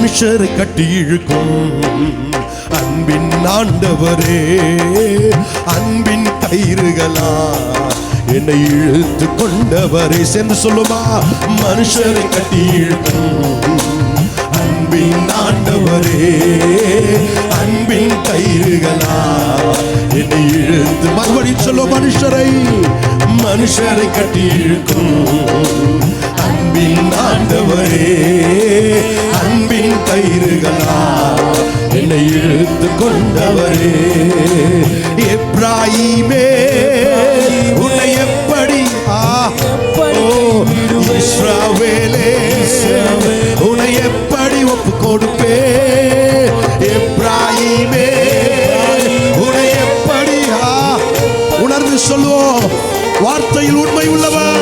மனுஷரை கட்டி இழுக்கும் அன்பின் ஆண்டவரே, அன்பின் கயிறுகளா என்னை இழுத்து கொண்டவரே. சென்று சொல்லுமா, மனுஷரை கட்டி இழுக்கும் அன்பின் ஆண்டவரே, அன்பின் கயிறுகளா என்னை இழுத்து. மறுபடியும் சொல்லும், மனுஷரை கட்டி இழுக்கும் அன்பின் ஆண்டவரே, அன்பின் கயிறுகளா என்னை இழுத்து கொண்டவரே. எப்ராயிமே உன்னை எப்படி, இஸ்ரவேலே உன்னை எப்படி ஒப்பு கொடுப்பே. எப்ராயிமே உன்னை எப்படி, உணர்ந்து சொல்லுவோம், வார்த்தையில் உண்மை உள்ளவர்.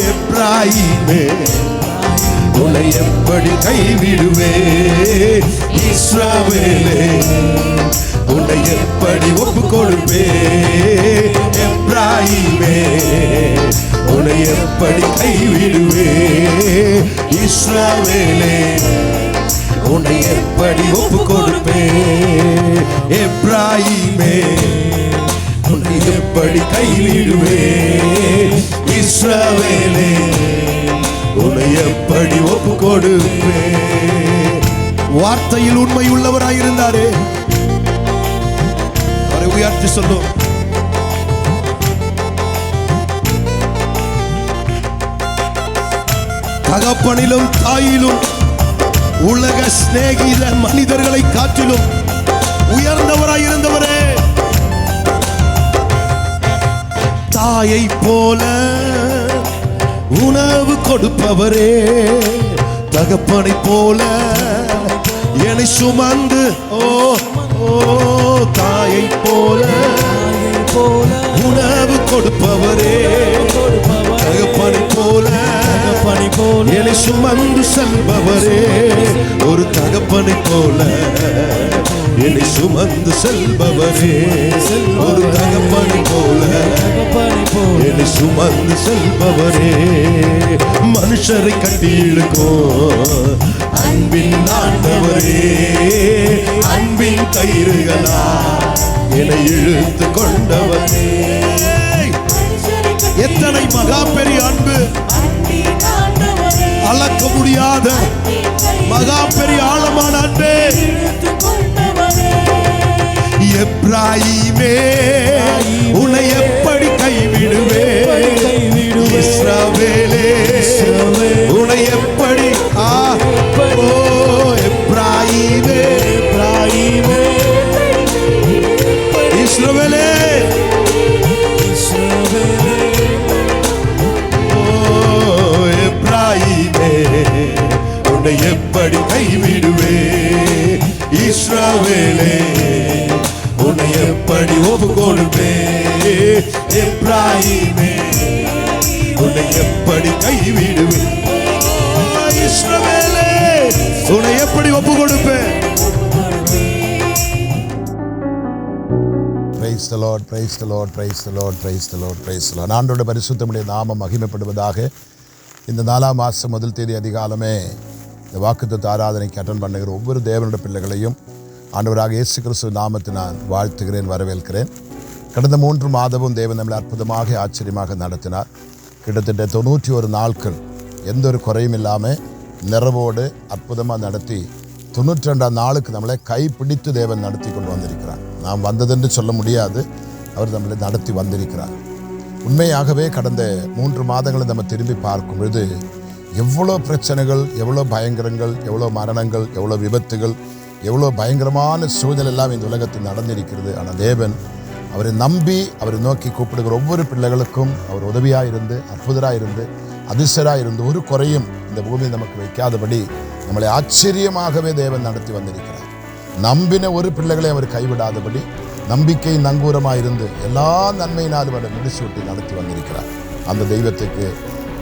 எப்ராயிமே உன்னை எப்படி கைவிடுவே. இஸ்ரவேலே உன்னை எப்படி ஒப்பு கொடுப்பே. எப்ராயிமே உன்னை எப்படி கைவிடுவே. இஸ்ரவேலே உன்னை எப்படி ஒப்பு கொடுப்பே. எப்ராயிமே உன்னை எப்படி கைவிடுவே. இஸ்ரவேலே உன்னை எப்படி ஒப்பு கொடுப்பே. வார்த்தையில் உண்மை உள்ளவராயிருந்தாரே, அவரை உயர்த்தி சொல்லும். தகப்பனிலும் தாயிலும் உலக சிநேகித மனிதர்களை காட்டிலும் உயர்ந்தவராயிருந்தவரே. தாயை போல உணவு கொடுப்பவரே, தகப்பனை போல என்னை சுமந்து, தாயை போல உணவு கொடுப்பவரே, தகப்பனை போல என்னை சுமந்து செல்பவரே. ஒரு தகப்பனை போல என்னை சுமந்து செல்பவரே, ஒரு தகப்பனை போல என்னை சுமந்து செல்பவரே. மனுஷரை கட்டி இழுக்கும் அன்பின் ஆண்டவரே, அன்பின் கயிறுகளா என்னை இழுத்து கொண்டவரே. எத்தனை மகா பெரிய அன்பு, அளக்க முடியாத மகா பெரிய ஆழமான அன்பே. எப்ராயிமே உன்னை எப்படி கைவிடுவே. இஸ்ரவேலே உன்னை எப்படி, எப்ராயிமே இஸ்ரவேலே எப்ராயிமே உன்னை எப்படி கைவிடுவே. இஸ்ரவேலே உன்னை எப்படி ஒப்பு கொடுப்பே. எப்ராயிமே உன்னை எப்படி கைவிடுவே. இஸ்ரவேலே உன்னை எப்படி ஒப்பு கொடுப்பே. Praise the Lord, praise the Lord, praise the Lord, praise the Lord, praise the Lord. ஆண்டவருடைய பரிசுத்தமுடைய நாமம் மகிமைப்படுவதாக. இந்த 4ஆம் மாதம் முதல் தேதி அதிகாலமே இந்த வாக்குத்தத்த ஆராதனைக்கு அட்டெண்ட் பண்ணுகிற ஒவ்வொரு தேவனுடைய பிள்ளைகளையும் ஆண்டவராக இயேசு கிறிஸ்து நாமத்தினால் வாழ்த்துகிறேன், வரவேற்கிறேன். கடந்த 3 மாதமும் தேவன் நம்மளை அற்புதமாக ஆச்சரியமாக நடத்தினார். கிட்டத்தட்ட 91 நாட்கள் எந்த ஒரு குறையும் இல்லாமல் நிறைவோடு அற்புதமாக நடத்தி 92ஆம் நாளுக்கு நம்மளை கைப்பிடித்து தேவன் நடத்தி கொண்டு வந்திருக்கிறார். நாம் வந்ததென்று சொல்ல முடியாது, அவர் நம்மளை நடத்தி வந்திருக்கிறார். உண்மையாகவே கடந்த 3 மாதங்களை நம்ம திரும்பி பார்க்கும் பொழுது எவ்வளோ பிரச்சனைகள், எவ்வளோ பயங்கரங்கள், எவ்வளோ மரணங்கள், எவ்வளோ விபத்துகள், எவ்வளோ பயங்கரமான சூழ்நிலை எல்லாம் இந்த உலகத்தில் நடந்திருக்கிறது. ஆனால் தேவன் அவரை நம்பி அவரை நோக்கி கூப்பிடுகிற ஒவ்வொரு பிள்ளைகளுக்கும் அவர் உதவியாக இருந்து, அற்புதராக இருந்து, அதிசயராக இருந்து, ஒரு குறையும் இந்த பூமி நமக்கு வைக்காதபடி நம்மளை ஆச்சரியமாகவே தேவன் நடத்தி வந்திருக்கிறார். நம்பின ஒரு பிள்ளைகளை அவர் கைவிடாதபடி நம்பிக்கை நங்கூரமாக இருந்து எல்லா நன்மையினாலும் அவரை முடிசூட்டி நடத்தி வந்திருக்கிறார். அந்த தெய்வத்துக்கு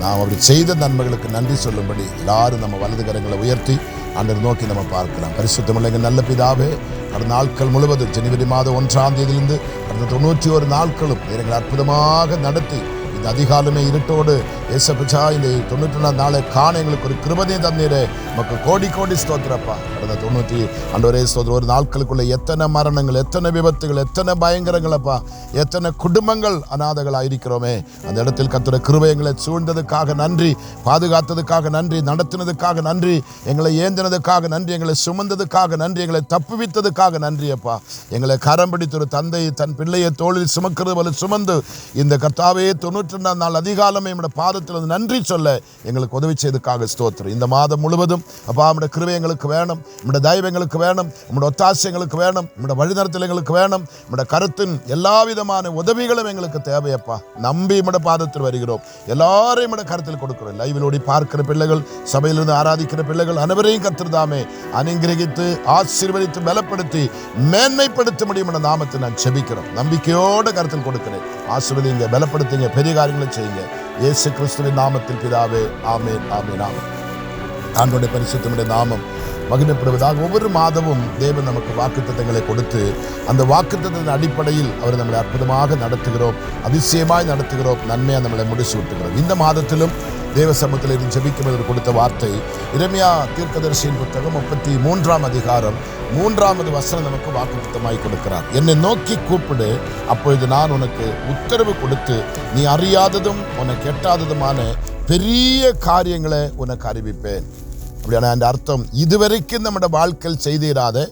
நாம் அப்படி செய்த நன்மைகளுக்கு நன்றி சொல்லும்படி எல்லாரும் நம்ம வலது கரங்களை உயர்த்தி ஆண்டவர் நோக்கி நம்ம பார்க்கலாம். பரிசுத்தமுள்ள எங்கள் நல்ல பிதாவே, கடந்த நாட்கள் முழுவதும் ஜனவரி மாதம் 1ஆம் தேதியிலிருந்து கடந்த 91 நாட்களும் எங்களை அற்புதமாக நடத்தி இந்த அதிகாலமே இருட்டோடு ஏசப்பச்சா இந்த 91 நாளை காண எங்களுக்கு ஒரு கிருபையை தந்தீரே, நமக்கு கோடி கோடி ஸ்தோத்திரப்பா. கடந்த 90 ஸ்தோத்திரம் ஒரு நாட்களுக்குள்ள எத்தனை மரணங்கள், எத்தனை விபத்துகள், எத்தனை பயங்கரங்களப்பா, எத்தனை குடும்பங்கள் அநாதைகளாக இருக்கிறோமே. அந்த இடத்தில் கர்த்தருடைய கிருபை எங்களை சூழ்ந்ததுக்காக நன்றி, பாதுகாத்ததுக்காக நன்றி, நடத்தினதுக்காக நன்றி, எங்களை ஏந்தினதுக்காக நன்றி, எங்களை சுமந்ததுக்காக நன்றி, எங்களை தப்புவித்ததுக்காக நன்றி அப்பா. எங்களை கரம் பிடித்த ஒரு தந்தை தன் பிள்ளையை தோளில் சுமக்கிறது போல சுமந்து இந்த கர்த்தாவே 92 நாள் அதிகாலமே நம்முடைய பாதத்தில் நன்றி சொல்ல எங்களுக்கு உதவி செய்ததுக்காக ஸ்தோத்திரம். இந்த மாதம் முழுவதும் அப்பா நம்முடைய கிருபை எங்களுக்கு வேணும், நம்முடைய தயவு எங்களுக்கு வேணும், நம்முடைய ஒத்தாசை எங்களுக்கு வேணும், நம்முடைய வழிநடத்தல் எங்களுக்கு வேணும், நம்முடைய கருத்தின் எல்லா விதமான உதவிகளும் எங்களுக்கு தேவையப்பா. நம்பி நம்முடைய பாதத்தில் வருகிறோம், எல்லாரையும் நம்முடைய கருத்தில் கொடுக்கிறோம். லைவிலோடி பார்க்கிற பிள்ளைகள், சபையிலிருந்து ஆராதிக்கிற பிள்ளைகள் அனைவரையும் கர்த்தர்தாமே அனுகிரகித்து ஆசீர்வதித்து பலப்படுத்தி மேன்மைப்படுத்த முடியும் என்ற நாமத்தை நான் செபிக்கிறோம். நம்பிக்கையோடு கருத்தில் கொடுக்கிறேன். ஆசீர்வதிங்க, பலப்படுத்துங்க, பெரிய காரியங்களை செய்யுங்க. இயேசு கிறிஸ்துவின் நாமத்தில் பிதாவே, ஆமென், ஆமென், ஆமென். ஆண்டவருடைய பரிசுத்தமுடைய நாமம் மகிமைப்படுவதாக. ஒவ்வொரு மாதமும் தேவன் நமக்கு வாக்குத்தத்தங்களை கொடுத்து அந்த வாக்குத்தத்தின் அடிப்படையில் அவர் நம்மளை அற்புதமாக நடத்துகிறோம், அதிசயமாய் நடத்துகிறோம், நன்மையாக நம்மளை முடிச்சு விட்டுகிறோம். இந்த மாதத்திலும் தேவ சமூகத்தில் இருந்து ஜெபிக்கும்போது கொடுத்த வார்த்தை எரேமியா தீர்க்கதரிசியின் புத்தகம் 33 அதிகாரம் 3வது வசனம் நமக்கு வாக்குத்தத்தமாய் கொடுக்கிறார். என்னை நோக்கி கூப்பிடு, அப்பொழுது நான் உனக்கு உத்தரவு கொடுத்து நீ அறியாததும் உனக்கு எட்டாததுமான பெரிய காரியங்களை உனக்கு அறிவிப்பேன். அப்படியான அந்த அர்த்தம், இதுவரைக்கும் நம்முடைய வாழ்க்கையில் செய்திராத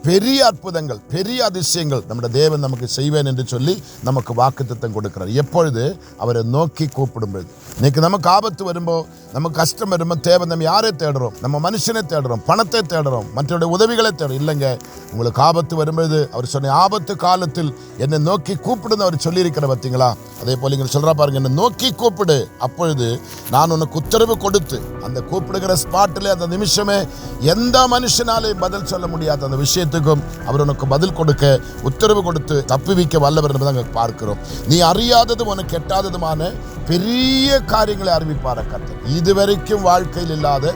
பெரிய அற்புதங்கள், பெரிய அதிசயங்கள் நம்முடைய தேவன் நமக்கு செய்வேன் என்று சொல்லி நமக்கு வாக்குத்தத்தம் கொடுக்கிறார். எப்பொழுது அவரை நோக்கி கூப்பிடும்போது. இன்னைக்கு நமக்கு ஆபத்து வரும்போது, நமக்கு கஷ்டம் வரும்போது தேவன் நம்ம யாரை தேடுறோம்? நம்ம மனுஷனை தேடுறோம், பணத்தை தேடுறோம், மற்றவருடைய உதவிகளை தேடுறோம். இல்லைங்க, உங்களுக்கு ஆபத்து வரும்போது அவர் சொன்ன ஆபத்து காலத்தில் என்னை நோக்கி கூப்பிடுன்னு அவர் சொல்லியிருக்கிற பார்த்தீங்களா? அதே போல் நீங்கள் சொல்கிறா பாருங்க, என்னை நோக்கி கூப்பிடு, அப்பொழுது நான் உனக்கு உத்தரவு கொடுத்து. அந்த கூப்பிடுகிற ஸ்பாட்டிலே அந்த நிமிஷமே எந்த மனுஷனாலையும் பதில் சொல்ல முடியாத அந்த விஷயத்துக்கும் அவர் உனக்கு பதில் கொடுக்க உத்தரவு கொடுத்து தப்புவிக்க வல்லவர் என்பதை நாங்கள் பார்க்கிறோம். நீ அறியாததும் உனக்கு எட்டாததுமான பெரிய காரியங்களை அறிவிப்பார கர்த்தர். இதுவரைக்கும் வாழ்க்கையில் இல்லாத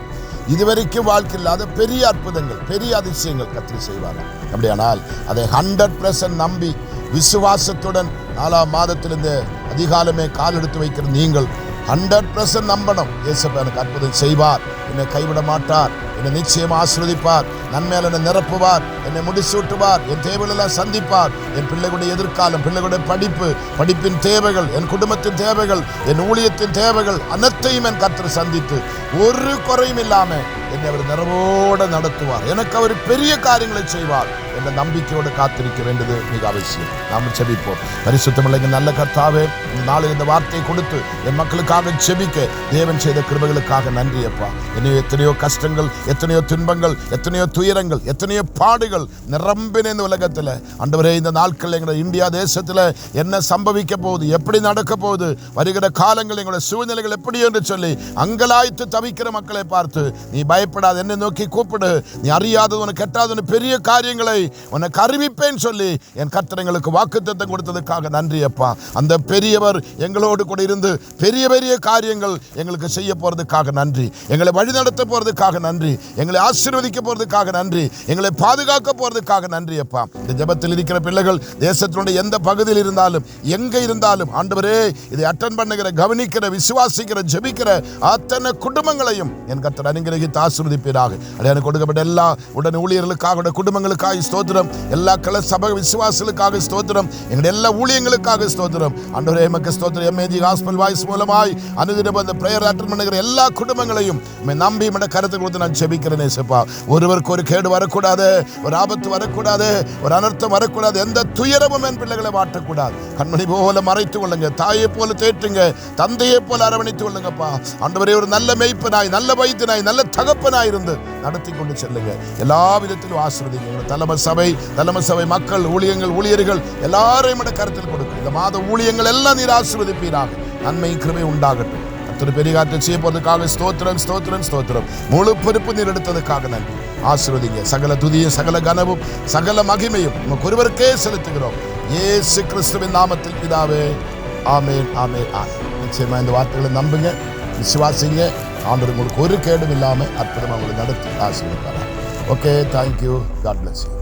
பெரிய அற்புதங்கள், பெரிய அதிசயங்கள் கர்த்தர் செய்வாங்க. அப்படியானால் அதை 100% நம்பி விசுவாசத்துடன் 4ஆம் மாதத்திலிருந்து அதிகாலமே கால் எடுத்து வைக்கிற நீங்கள் 100% நம்பணும். இயேசப்பா எனக்கு அற்புதம் செய்வார், என்னை கைவிட மாட்டார், என்னை நிச்சயம் ஆசீர்வதிப்பார், நன்மையால் என்னை நிரப்புவார், என்னை முடிசூட்டுவார், என் தேவைகளெல்லாம் சந்திப்பார். என் பிள்ளைகளுடைய எதிர்காலம், பிள்ளைகளுடைய படிப்பின் தேவைகள், என் குடும்பத்தின் தேவைகள், என் ஊழியத்தின் தேவைகள் அனைத்தையும் என் கர்த்தர் சந்தித்து ஒரு குறையும் இல்லாமல் என்னை அவர் நிறைவோடு நடத்துவார். எனக்கு அவர் பெரிய காரியங்களை செய்வார் என்ற நம்பிக்கையோடு காத்திருக்க வேண்டியது மிக அவசியம். நாம் செபிப்போம். பரிசுத்தமுள்ள நல்ல கர்த்தாவே, இந்த நாளில் இந்த வார்த்தையை கொடுத்து என் மக்களுக்காக செபிக்க தேவன் செய்த கிருபைகளுக்காக நன்றி அப்பா. எத்தனையோ கஷ்டங்கள், எத்தனையோ துன்பங்கள், எத்தனையோ துயரங்கள், எத்தனையோ பாடுகள் நிரம்பின இந்த உலகத்தில் ஆண்டவரே, இந்த நாட்கள் எங்களுடைய இந்தியா தேசத்தில் என்ன சம்பவிக்க போகுது, எப்படி நடக்க போகுது, வருகிற காலங்கள் எங்களுடைய சூழ்நிலைகள் எப்படி என்று சொல்லி அங்கலாய்த்து தவிக்கிற மக்களை பார்த்து நீ பயப்படாது, என்னை நோக்கி கூப்பிடு, நீ அறியாதது உனக்கு எட்டாதது பெரிய காரியங்களை உனக்கு அறிவிப்பேன் சொல்லி என் கர்த்தர் எங்களுக்கு வாக்குத்தத்தம் கொடுத்ததுக்காக நன்றி அப்பா. அந்த பெரியவர் எங்களோடு கூட இருந்து பெரிய பெரிய காரியங்கள் எங்களுக்கு செய்ய போறதுக்காக நன்றி, எங்களை வழிநடத்த போறதுக்காக நன்றி, எங்களை ஆசீர்வதிக்க போறதுக்காக நன்றி, எங்களை பாதுகாக்க போறதுக்காக நன்றி அப்பா. இந்த ஜெபத்தில் இருக்கிற பிள்ளைகள் தேசத்தினுடைய எந்த பகுதியில் இருந்தாலும், எங்க இருந்தாலும் ஆண்டவரே, இதை அட்டெண்ட் பண்ணுகிற, கவனிக்கிற, விசுவாசிக்கிற, ஜெபிக்கிற அத்தனை குடும்பங்களையும் என் கர்த்தர் அனுகிரகித்து ஆசீர்வதிப்பீராக. அடையாளம் கொடுக்கப்பட்ட எல்லா உடன் ஊழியர்களுக்காக, குடும்பங்களுக்காக ஸ்தோத்திரம், எல்லா கல சபை விசுவாசிகளுக்காக ஸ்தோத்திரம், எங்களுடைய எல்லா ஊழியங்களுக்காக ஸ்தோத்திரம். ஆண்டவரே எமக்கு ஸ்தோத்திரம். எம்ஏஜி காஸ்பல் வாய்ஸ் மூலமாய் அனுதினம் அந்த பிரேயர் அட்டெண்ட் பண்ணுகிற எல்லா குடும்பங்களையும் நம்பி நம்முடைய கருத்தை கொடுத்து நான் ஜெபிக்கிறேன் ஏசப்பா. ஒருவருக்கு ஒரு கேடு வரக்கூடாது, ஒரு ஆபத்து வரக்கூடாது, ஒரு அனர்த்தம் வரக்கூடாது, எந்த துயரமும் என் பிள்ளைகளை வாட்டக்கூடாது. கண்மணி போல மறைத்து கொள்ளுங்க, தாயை போல தேற்றுங்க, தந்தையை போல அரவணைத்து கொள்ளுங்கப்பா. ஆண்டவரே, ஒரு நல்ல மேய்ப்பனாய், நல்ல வைத்தியனாய், நல்ல தகப்பனாய் இருந்து நடத்தி கொண்டு செல்லுங்க. எல்லா விதத்திலும் ஆசீர்வதிங்க. தலைமை சபை மக்கள், ஊழியர்கள் எல்லாரையும் கருத்தில் கொடுக்கும். இந்த மாத ஊழியங்கள் எல்லாம் நீர் ஆசீர்வதிப்பீராக. நன்மை கிருபை உண்டாகட்டும். பெரிய காரியத்தை செய்ய போவதற்காக ஸ்தோத்திரம், ஸ்தோத்திரம், ஸ்தோத்திரம். முழு பொறுப்பு நீர் எடுத்ததுக்காக நன்றி. ஆசீர்வதிங்க. சகல துதியும், சகல கனமும், சகல மகிமையும் நமக்கு ஒருவருக்கே செலுத்துகிறோம். இயேசு கிறிஸ்துவின் நாமத்தில் பிதாவே, ஆமென், ஆமென், ஆமென். நிச்சயமா இந்த வார்த்தைகளை நம்புங்க, விசுவாசிங்க. ஆண்டவர் உங்களுக்கு ஒரு கேடும் இல்லாமல் அற்புதமாக உங்களை நடத்தி ஆசீர்வதிப்பார். Okay, thank you. God bless you.